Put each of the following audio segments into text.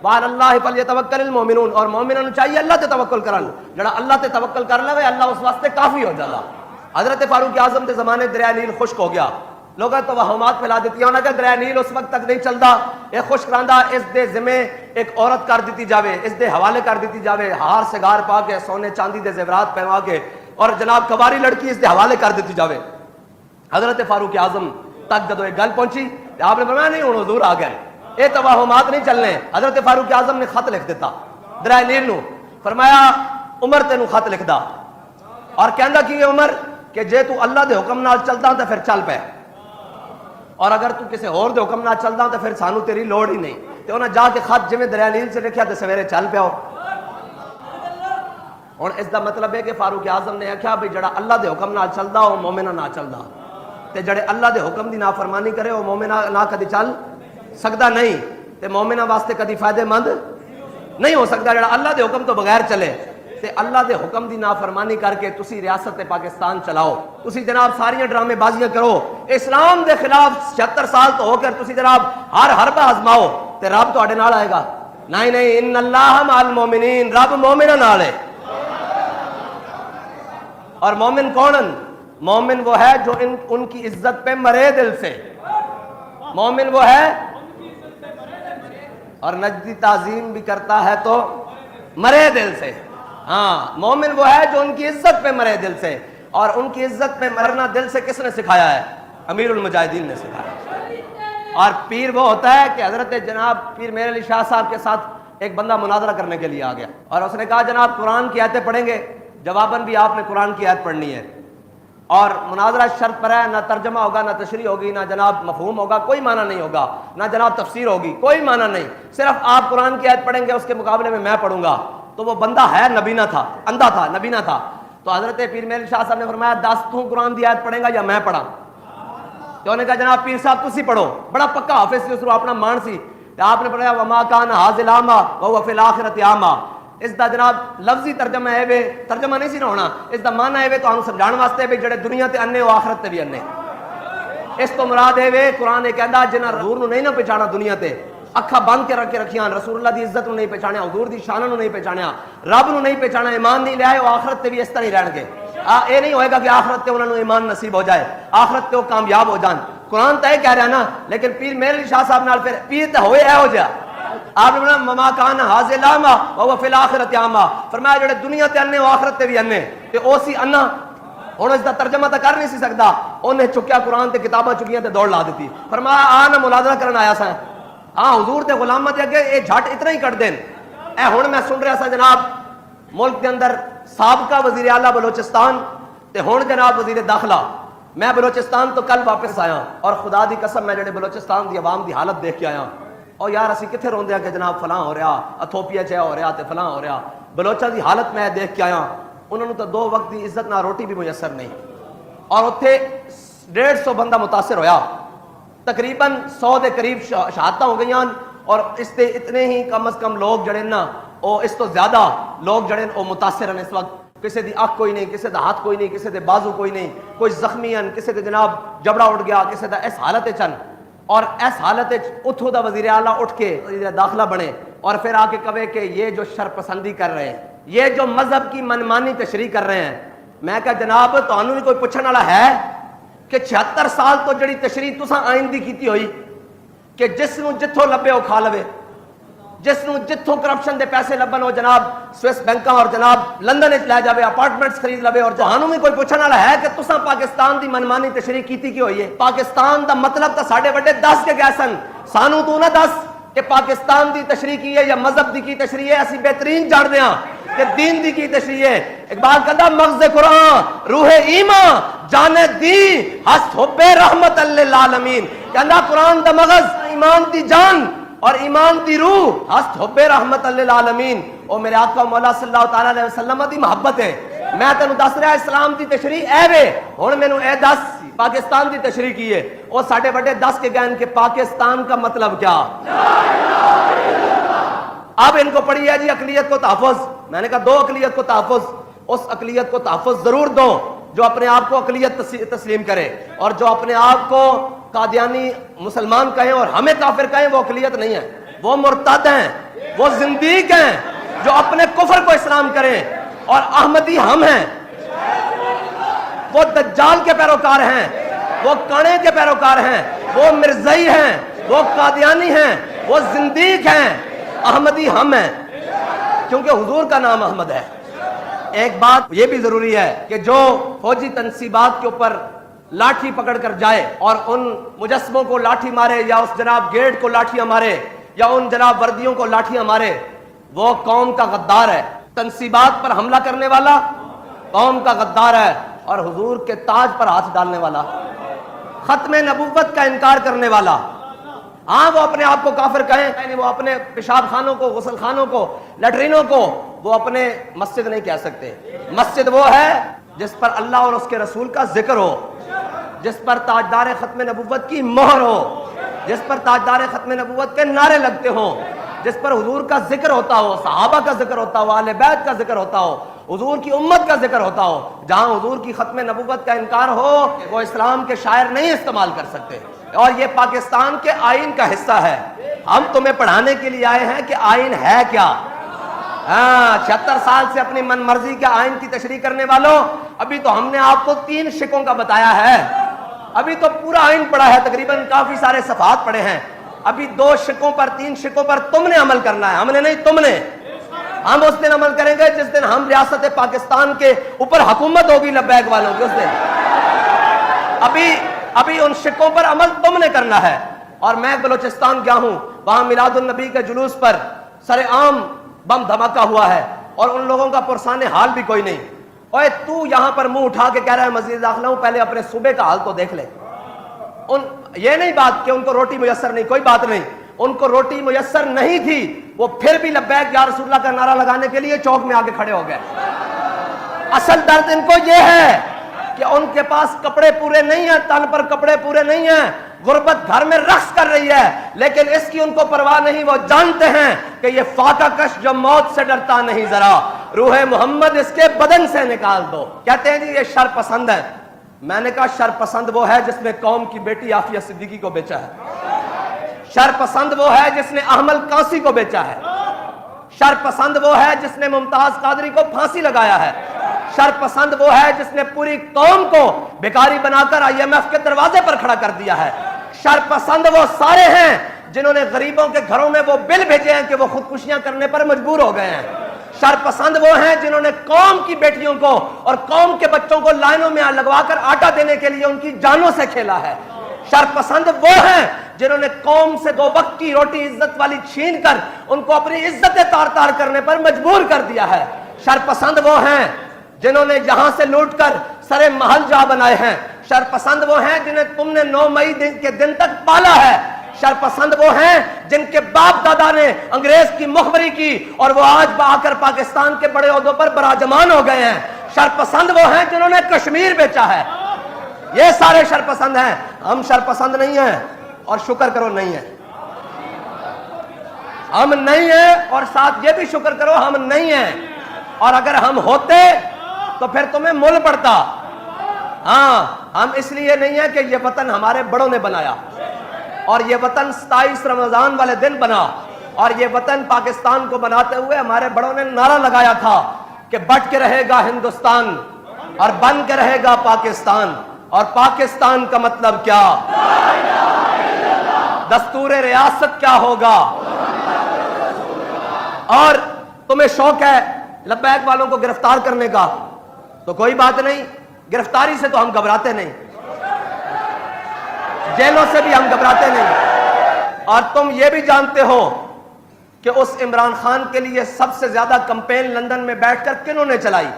وعلی اللہ فلیتوکل المؤمنون، اور مومنوں نے چاہیے اللہ تے توکل کرن، جڑا اللہ تے توکل کر لے اللہ اس واسطے کافی ہو جاتا۔ حضرت فاروق اعظم کے زمانے دریا نیل خشک ہو گیا، لوگوں تو وہمات پھیلا دیتی انہوں نے کہ دریا نیل اس وقت تک نہیں چلتا، یہ خشک رہندا، اس دے ذمے ایک عورت کر دیتی جاوے، اس دے حوالے کر دیتی جاوے، ہار سگار پا کے سونے چاندی دے زیورات پہنوا کے، اور جناب کباری لڑکی اس دے حوالے کر دیتی جاوے۔ حضرت فاروق اعظم تک جدو ایک گل پہنچی آپ نے فرمایا نہیں ہوں حضور آ گئے، یہ توہمات نہیں چلنے۔ حضرت فاروق اعظم نے خط لکھ دیتا دریا نیل نو، فرمایا عمر تینوں خط لکھ دا، اور کہندا کی عمر کہ جے تو اللہ دے حکم نال چلدا تے پھر چل پے، اور اگر تو کسی اور دے حکم نال چلدا تے پھر سانو تیری لوڑ ہی نہیں۔ تے انہاں جا کے خط جویں دریا نیل سے لکھیا تے سویرے چل پیاؤ۔ ہن اس دا مطلب ہے کہ فاروق اعظم نے آکھیا بھئی جڑا اللہ دے حکم نال چلدا او مومن نہ چلدا، تے جڑے اللہ دے حکم دی نافرمانی کرے او مومن نہ کدی چل سکدا نہیں، تے مومنہ واسطے کدی فائدہ مند نہیں ہو سکتا جڑا اللہ دے حکم تو بغیر چلے۔ تے اللہ دے حکم دی نافرمانی کر کے تسی ریاست پاکستان چلاؤ، تسی جناب ساریاں ڈرامے بازیاں کرو، اسلام دے خلاف 76 سال تو ہو کر تسی جناب ہر حربہ آزماؤ تے رب تواڈے نال آئے گا؟ نہیں نہیں، ان اللہ مع المومنین، رب مومناں نال ہے۔ اور مومن کونن؟ مومن وہ ہے جو ان کی عزت پہ مرے دل سے، مومن وہ ہے اور نجدی تعظیم بھی کرتا ہے تو مرے دل سے۔ ہاں، مومن وہ ہے جو ان کی عزت پہ مرے دل سے، اور ان کی عزت پہ مرنا دل سے کس نے سکھایا ہے؟ امیر المجاہدین نے سکھایا۔ اور پیر وہ ہوتا ہے کہ حضرت جناب پیر میرعلی علی شاہ صاحب کے ساتھ ایک بندہ مناظرہ کرنے کے لیے آ گیا، اور اس نے کہا جناب قرآن کی آیتیں پڑھیں گے، جواباً بھی آپ نے قرآن کی آیت پڑھنی ہے، اور مناظرہ شرط پر ہے، نہ ترجمہ ہوگا، نہ تشریح ہوگی، نہ جناب مفہوم ہوگا، کوئی معنی نہیں ہوگا، نہ جناب تفسیر ہوگی، کوئی معنی نہیں، صرف آپ قرآن کی آیت پڑھیں گے، اس کے مقابلے میں میں پڑھوں گا۔ تو وہ بندہ ہے نبینا تھا، اندھا تھا، نبینا تھا۔ تو حضرت پیر میرعلی شاہ صاحب نے فرمایا 10 تو قرآن کی آیت پڑھیں گا یا میں پڑھا؟ تو انہوں نے کہا جناب پیر صاحب تسی پڑھو، بڑا پکا حافظ سی، اس کو اپنا مان سی۔ آپ نے پڑھا وما کان ھاذل اعمى وهو فی الآخرۃ اعمى، اس دا جناب لفظی ترجمہ ہے وے، ترجمہ نہیں سی نہ ہونا، اس دا معنی ہے وے تو ہم سمجھان واسطے بھی جڑے دنیا تے انے او آخرت تے بھی انے۔ اس تو مراد ہے وے قرآن یہ کہندا جنہاں حضور نو نہیں نہ پہچانا دنیا تے، اکھاں بند کے رکھ کے رکھیاں، رسول اللہ دی عزت نو نہیں پہچانیا، حضور دی شان نو نہیں پہچانیا، رب نو نہیں پہچانا، ایمان نہیں لیا، وہ آخرت تے بھی اس طرح ہی رہن گے۔ اے نہیں ہوئے گا کہ آخرت تے انہاں نو ایمان نصیب ہو جائے، آخرت تے وہ کامیاب ہو جان۔ قرآن تے کہہ رہا نا، لیکن پیر میرعلی شاہ صاحب نال پھر پیر تے ہوئے اے ہو جا، آپ نے فرمایا وما کان ھاذل اعمى وهو فی الآخرۃ اعمى، فرمایا جڑے دنیا تے انے وہ آخرت تے بھی انے، تے او سی انا۔ ہن اس دا ترجمہ تے کر نہیں سی سکدا، انہیں چکیا قرآن تے کتاباں چکیاں تے دوڑ لا دیتی، فرمایا آ نہ مناظرہ کرن آیا سا، ہاں حضور تے غلاماں تے اگے اے جھٹ اتنا ہی کٹ دین۔ اے ہن میں سن رہا سا جناب ملک دے اندر سابقہ وزیر اعلیٰ بلوچستان تے ہن جناب وزیر داخلہ، میں بلوچستان تو کل واپس آیا، اور خدا دی قسم میں جڑے بلوچستان دی عوام دی حالت دیکھ کے آیا، اور یار اسی کتنے روندے ہیں کہ جناب فلاں ہو رہا، اتھوپیا چ ہو رہا تے فلاں ہو رہا، بلوچاں دی حالت میں دیکھ کے آیا، انہوں نے تو 2 وقت دی عزت نہ روٹی بھی میسر نہیں، اور اتنے 150 بندہ متاثر ہویا، تقریباً 100 دے قریب شہادتاں ہو گئیاں، اور اس تے اتنے ہی کم از کم لوگ جڑے نا او اس تو زیادہ لوگ جڑے او متاثر ہیں اس وقت، کسی دی اکھ کوئی نہیں، کسی دا ہاتھ کوئی نہیں، کسی دے بازو کوئی نہیں، کوئی زخمی ہیں، کسی دے جناب جبڑا اٹھ گیا، کسی دا اس حالت چن، اور اس حالت اتھو دا وزیر اعلیٰ اٹھ کے وزیر داخلہ بنے اور پھر آ کے کہے کہ یہ جو شر پسندی کر رہے ہیں، یہ جو مذہب کی منمانی تشریح کر رہے ہیں، میں کہا جناب تانوں بھی کوئی پوچھنے والا ہے کہ 76 سال تو جڑی تشریح تساں آئین دی کیتی ہوئی کہ جس نو جتھوں لبے وہ کھا لوے، جس نو جتھوں کرپشن دے پیسے لبن وہ جناب سوئس بینکاں اور جناب لندن وچ لے جاوے، اپارٹمنٹس خرید لوے، اور جہانوں میں کوئی پوچھنے والا ہے کہ تساں پاکستان دی منمانی تشریح کیتی کی ہوئی ہے؟ پاکستان دا مطلب تا ساڈے وڈے دس کے گئے سن، سانو تو نہ دس کہ پاکستان دی تشریح کی ہے یا مذہب دی کی تشریح ہے، اسی بہترین جان دیاں کہ دین دی کی تشریح ہے۔ اقبال کہتا مغز قرآن روح ایمان جان دی ہست حب رحمت للعالمین، کہتا قرآن دا مغز ایمان دی جان اور ایمان دی روح ہست حب رحمت للعالمین، او میرے آقا مولا صلی اللہ تعالی علیہ وسلم دی محبت ہے۔ میں تینوں دس رہا اسلام دی تشریح اے وے، ہن مینوں اے دس پاکستان دی تشریح کی ہے، او ساڈے بڑے دس کے گئے کہ پاکستان کا مطلب کیا؟ اب ان کو پڑھی ہے جی اقلیت کو تحفظ، میں نے کہا دو اقلیت کو تحفظ، اس اقلیت کو تحفظ ضرور دو جو اپنے آپ کو اقلیت تسلیم کرے، اور جو اپنے آپ کو قادیانی مسلمان کہیں اور ہمیں کافر کہیں وہ اقلیت نہیں ہے، وہ مرتد ہیں، وہ زندیق ہیں جو اپنے کفر کو اسلام کریں، اور احمدی ہم ہیں، وہ دجال کے پیروکار ہیں، وہ کانے کے پیروکار ہیں، وہ مرزائی ہیں، وہ قادیانی ہیں، وہ زندیق ہیں، احمدی ہم ہیں، کیونکہ حضور کا نام احمد ہے۔ ایک بات یہ بھی ضروری ہے کہ جو فوجی تنصیبات کے اوپر لاٹھی پکڑ کر جائے اور ان مجسموں کو لاٹھی مارے، یا اس جناب گیٹ کو لاٹھیاں مارے، یا ان جناب وردیوں کو لاٹھیاں مارے، وہ قوم کا غدار ہے۔ تنصیبات پر حملہ کرنے والا قوم کا غدار ہے، اور حضور کے تاج پر ہاتھ ڈالنے والا، ختم نبوت کا انکار کرنے والا، ہاں وہ اپنے آپ کو کافر کہیں، یعنی وہ اپنے پیشاب خانوں کو، غسل خانوں کو، لیٹرینوں کو وہ اپنے مسجد نہیں کہہ سکتے۔ مسجد وہ ہے جس پر اللہ اور اس کے رسول کا ذکر ہو، جس پر تاجدار ختم نبوت کی مہر ہو، جس پر تاجدار ختم نبوت کے نعرے لگتے ہوں، جس پر حضور کا ذکر ہوتا ہو، صحابہ کا ذکر ہوتا ہو، اہل بیت کا ذکر ہوتا ہو، حضور کی امت کا ذکر ہوتا ہو۔ جہاں حضور کی ختم نبوت کا انکار ہو، وہ اسلام کے شاعر نہیں استعمال کر سکتے۔ اور یہ پاکستان کے آئین کا حصہ ہے۔ ہم تمہیں پڑھانے کے لیے آئے ہیں کہ آئین ہے کیا۔ 76 سال سے اپنی من مرضی کے آئین کی تشریح کرنے والوں، ابھی تو ہم نے آپ کو 3 شقوں کا بتایا ہے، ابھی تو پورا آئین پڑھا ہے، تقریباً کافی سارے صفحات پڑھے ہیں، ابھی 2 شقوں پر 3 شقوں پر تم نے عمل کرنا ہے، ہم نے نہیں، تم نے۔ ہم اس دن عمل کریں گے جس دن ہم ریاست پاکستان کے اوپر حکومت ہوگی لبیک والوں کی، اس دن۔ ابھی ان شقوں پر عمل تم نے کرنا ہے۔ اور میں بلوچستان گیا ہوں، وہاں میلاد النبی کے جلوس پر سر عام بم دھماکہ ہوا ہے، اور ان لوگوں کا پرسان حال بھی کوئی نہیں۔ اوے تو یہاں پر منہ اٹھا کے کہہ رہا ہے مزید داخلہ ہوں، پہلے اپنے صوبے کا حال تو دیکھ لے۔ یہ نہیں بات کہ ان کو روٹی میسر نہیں، کوئی بات نہیں، ان کو روٹی میسر نہیں تھی، وہ پھر بھی لبیک یا رسول اللہ کا نعرہ لگانے کے لیے چوک میں آگے کھڑے ہو گئے۔ اصل درد ان کو یہ ہے کہ ان کے پاس کپڑے پورے نہیں ہیں، تن پر کپڑے پورے نہیں ہیں، غربت گھر میں رقص کر رہی ہے، لیکن اس کی ان کو پرواہ نہیں۔ وہ جانتے ہیں کہ یہ فاقہ کش جو موت سے ڈرتا نہیں، ذرا روح محمد اس کے بدن سے نکال دو۔ کہتے ہیں جی یہ شر پسند ہے۔ میں نے کہا شر پسند وہ ہے جس نے قوم کی بیٹی عافیہ صدیقی کو بیچا ہے، شر پسند وہ ہے جس نے احمل قاسی کو بیچا ہے، شر پسند وہ ہے جس نے ممتاز قادری کو پھانسی لگایا ہے، شر پسند وہ ہے جس نے پوری قوم کو بیکاری بنا کر IMF کے دروازے پر کھڑا کر دیا ہے، شر پسند وہ سارے ہیں جنہوں نے غریبوں کے گھروں میں وہ بل بھیجے ہیں کہ وہ خودکشیاں کرنے پر مجبور ہو گئے ہیں، شر پسند وہ ہیں جنہوں نے قوم کی بیٹیوں کو اور قوم کے بچوں کو لائنوں میں لگوا کر آٹا دینے کے لیے ان کی جانوں سے کھیلا ہے، شر پسند وہ ہیں جنہوں نے قوم سے 2 وقت کی روٹی عزت والی چھین کر ان کو اپنی عزتیں تار تار کرنے پر مجبور کر دیا ہے، شر پسند وہ ہیں جنہوں نے یہاں سے لوٹ کر سرے محل جا بنائے ہیں، شر پسند وہ ہیں جنہیں تم نے 9 مئی کے دن تک پالا ہے، شر پسند وہ ہیں جن کے باپ دادا نے انگریز کی مخبری کی اور وہ آج با کر پاکستان کے بڑے عہدوں پر براجمان ہو گئے ہیں، شر پسند وہ ہیں جنہوں نے کشمیر بیچا ہے۔ یہ سارے شر پسند ہیں، ہم شر پسند نہیں ہیں، اور شکر کرو نہیں ہیں، ہم نہیں ہیں، اور ساتھ یہ بھی شکر کرو ہم نہیں ہیں، اور اگر ہم ہوتے تو پھر تمہیں مول پڑتا۔ ہاں ہم اس لیے نہیں ہیں کہ یہ وطن ہمارے بڑوں نے بنایا، اور یہ وطن 27 رمضان والے دن بنا، اور یہ وطن پاکستان کو بناتے ہوئے ہمارے بڑوں نے نعرہ لگایا تھا کہ بٹ کے رہے گا ہندوستان اور بن کے رہے گا پاکستان، اور پاکستان کا مطلب کیا، دستور ریاست کیا ہوگا۔ اور تمہیں شوق ہے لبیک والوں کو گرفتار کرنے کا، تو کوئی بات نہیں، گرفتاری سے تو ہم گھبراتے نہیں، جیلوں سے بھی ہم گھبراتے نہیں۔ اور تم یہ بھی جانتے ہو کہ اس عمران خان کے لیے سب سے زیادہ کمپین لندن میں بیٹھ کر کنہوں نے چلائی،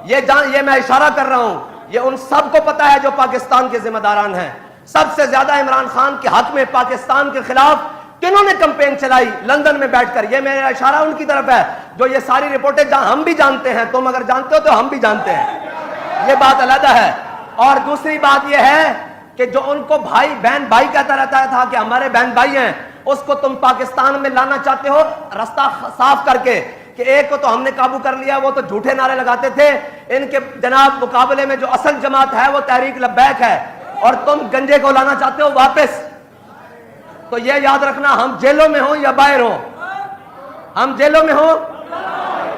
یہ میں اشارہ کر رہا ہوں، یہ ان سب کو پتا ہے جو پاکستان کے ذمہ داران ہیں۔ سب سے زیادہ عمران خان کے حق میں پاکستان کے خلاف کنہوں نے کمپین چلائی لندن میں بیٹھ کر، یہ میرا اشارہ ان کی طرف ہے جو یہ ساری رپورٹیں ہم بھی جانتے ہیں، تم اگر جانتے ہو تو ہم بھی جانتے ہیں، یہ بات علیحدہ ہے۔ اور دوسری بات یہ ہے کہ جو ان کو بھائی بہن بھائی کہتا رہتا تھا کہ ہمارے بہن بھائی ہیں، اس کو تم پاکستان میں لانا چاہتے ہو رستہ صاف کر کے کہ ایک کو تو ہم نے قابو کر لیا، وہ تو جھوٹے نعرے لگاتے تھے، ان کے جناب مقابلے میں جو اصل جماعت ہے وہ تحریک لبیک ہے، اور تم گنجے کو لانا چاہتے ہو واپس۔ تو یہ یاد رکھنا، ہم جیلوں میں ہوں یا باہر ہوں، ہم جیلوں میں ہوں،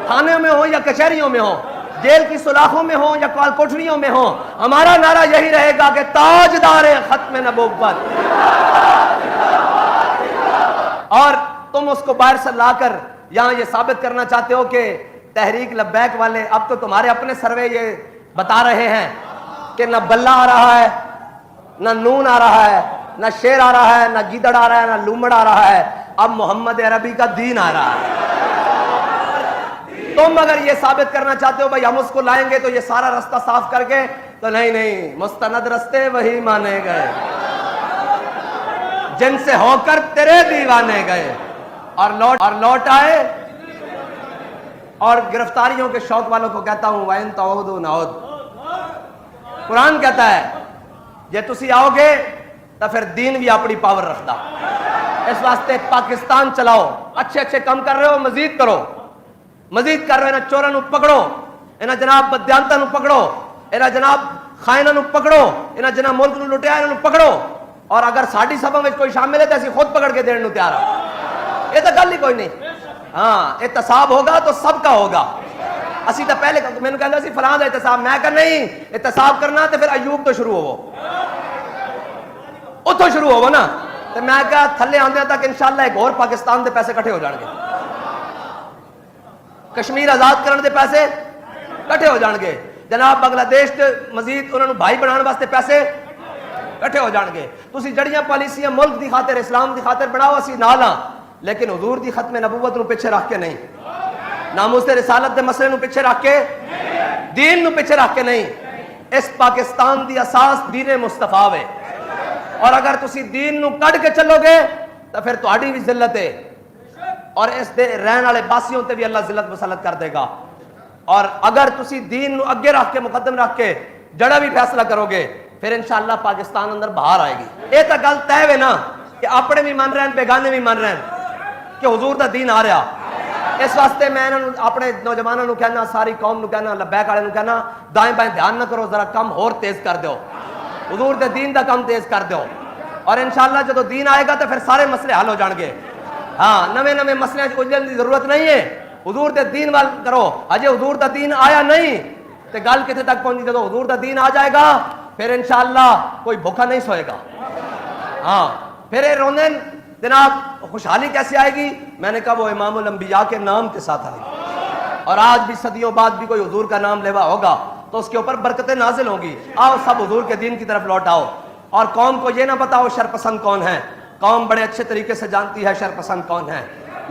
تھانے میں ہوں یا کچہریوں میں ہوں، جیل کی سلاخوں میں ہوں یا کال کوٹریوں میں ہوں، ہمارا نعرہ یہی رہے گا کہ تاجدار ختم نبوت. اور تم اس کو باہر سے لا کر یہاں یہ ثابت کرنا چاہتے ہو کہ تحریک لبیک والے اب تو تمہارے اپنے سروے یہ بتا رہے ہیں کہ نہ بلہ آ رہا ہے، نہ نون آ رہا ہے، نہ شیر آ رہا ہے، نہ گیدڑ آ رہا ہے، نہ لومڑ آ رہا ہے، اب محمد عربی کا دین آ رہا ہے. تم اگر یہ ثابت کرنا چاہتے ہو بھائی ہم اس کو لائیں گے تو یہ سارا رستہ صاف کر کے، تو نہیں، مستند رستے وہی مانے گئے جن سے ہو کر تیرے دیوانے گئے اور لوٹ آئے. اور گرفتاریوں کے شوق والوں کو کہتا ہوں وَإِن تَعُودُوا نَعُودْ. قرآن کہتا ہے جے تسی آؤ گے تو پھر دین بھی اپنی پاور رکھتا. اس واسطے پاکستان چلاؤ، اچھے کام کر رہے ہو مزید کرو، مزید کر رہے ہیں. چوروں نو پکڑو، انہاں جناب بدیانتاں نو پکڑو، انہاں جناب خائناں نو پکڑو، انہاں جناب ملک نو لٹیا انہاں نو پکڑو. اور اگر ساڈی سبھا میں کوئی شامل ہے تو اسی خود پکڑ کے دین نو تیار ہاں. یہ تو گل ہی کوئی نہیں. ہاں احتساب ہوگا تو سب کا ہوگا. اسی تو پہلے میں نے کہا سی فلاں دا احتساب، میں کہا نہیں احتساب کرنا تو پھر ایوب تو شروع ہوو، اتوں شروع ہوو نا. تو میں کہا تھلے آندے تک انشاءاللہ ایک اور پاکستان دے پیسے کٹھے ہو جان گے، کشمیر آزاد کرنے دے پیسے کٹھے ہو جان گے، جناب بنگلہ دیش تے مزید انہوں نے بھائی بنانے واسطے پیسے کٹھے ہو جان گے. تسی جڑیاں پالیسیاں ملک دی خاطر اسلام دی خاطر بناؤ اسی نالاں، لیکن حضور دی ختم نبوت نو پیچھے رکھ کے نہیں، ناموس رسالت دے مسئلے نو پیچھے رکھ کے، دین نو پیچھے رکھ کے نہیں. اس پاکستان دی اساس دین مصطفیٰ ہے، اور اگر تسی دین نو کڈ کے چلو گے تو پھر تہاڈی بھی ذلت ہے اور اس دے رہن والے باسیوں تے بھی اللہ ذلت مسلط کر دے گا. اور اگر تسی دین نو اگے رکھ کے مقدم رکھ کے جڑا بھی فیصلہ کرو گے پھر انشاءاللہ پاکستان اندر باہر آئے گی. یہ تو گل طے ہے نا کہ اپنے بھی من رہے ہیں بیگانے بھی من رہے ہیں کہ حضور دا دین آ رہا. اس واسطے میں اپنے نوجوانوں نو کہنا، ساری قوم نو کہنا، لبیک والے نو کہنا دائیں بائیں دھیان نہ کرو، ذرا کم اور تیز کر دیو، حضور دے دین دا کم تیز کر دیو. اور انشاءاللہ جدو دین آئے گا تو پھر سارے مسئلے حل ہو جان گے. ہاں نویں مسئلے الجھن دی ضرورت نہیں ہے، حضور دے دین وال کرو. اجے حضور دا دین آیا نہیں تے گل کتنے تک پہنچی؟ جدو حضور دا دین آ جائے گا پھر انشاءاللہ کوئی بھوکا نہیں سوئے گا. ہاں پھر روندن جناب خوشحالی کیسے آئے گی؟ میں نے کہا وہ امام الانبیاء کے نام کے ساتھ آئے گی. اور آج بھی صدیوں بعد بھی کوئی حضور کا نام لیوا ہوگا تو اس کے اوپر برکتیں نازل ہوں گی. آؤ سب حضور کے دین کی طرف لوٹ آؤ. اور قوم کو یہ نہ بتاؤ شرپسند کون ہے. قوم بڑے اچھے طریقے سے جانتی ہے شرپسند کون ہے،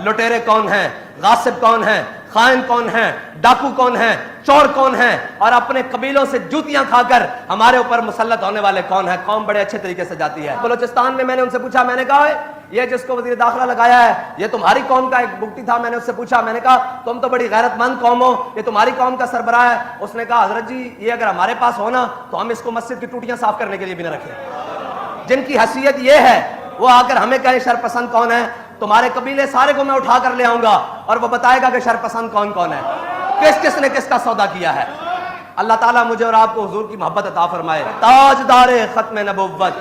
لٹیرے کون ہیں، غاصب کون ہیں، خائن کون ہیں، ڈاکو کون ہیں، چور کون ہیں، اور اپنے قبیلوں سے جوتیاں کھا کر ہمارے اوپر مسلط ہونے والے کون ہیں. قوم بڑے اچھے طریقے سے جاتی ہے. بلوچستان میں نے ان سے پوچھا، میں نے کہا یہ جس کو وزیر داخلہ لگایا ہے یہ تمہاری قوم کا ایک بگٹی تھا. میں نے اس سے پوچھا، میں نے کہا تم تو بڑی غیرت مند قوم ہو، یہ تمہاری قوم کا سربراہ ہے. اس نے کہا حضرت جی یہ اگر ہمارے پاس ہونا تو ہم اس کو مسجد کی ٹوٹیاں صاف کرنے کے لیے بھی نہ رکھیں. جن کی حیثیت یہ ہے وہ آ کر ہمیں کہیں شرپسند کون ہے. تمہارے قبیلے سارے کو میں اٹھا کر لے آؤں گا اور وہ بتائے گا کہ شرپسند کون کون ہے، کس نے کس کا سودا کیا ہے. اللہ تعالیٰ مجھے اور آپ کو حضور کی محبت عطا فرمائے. تاجدار ختم نبوت.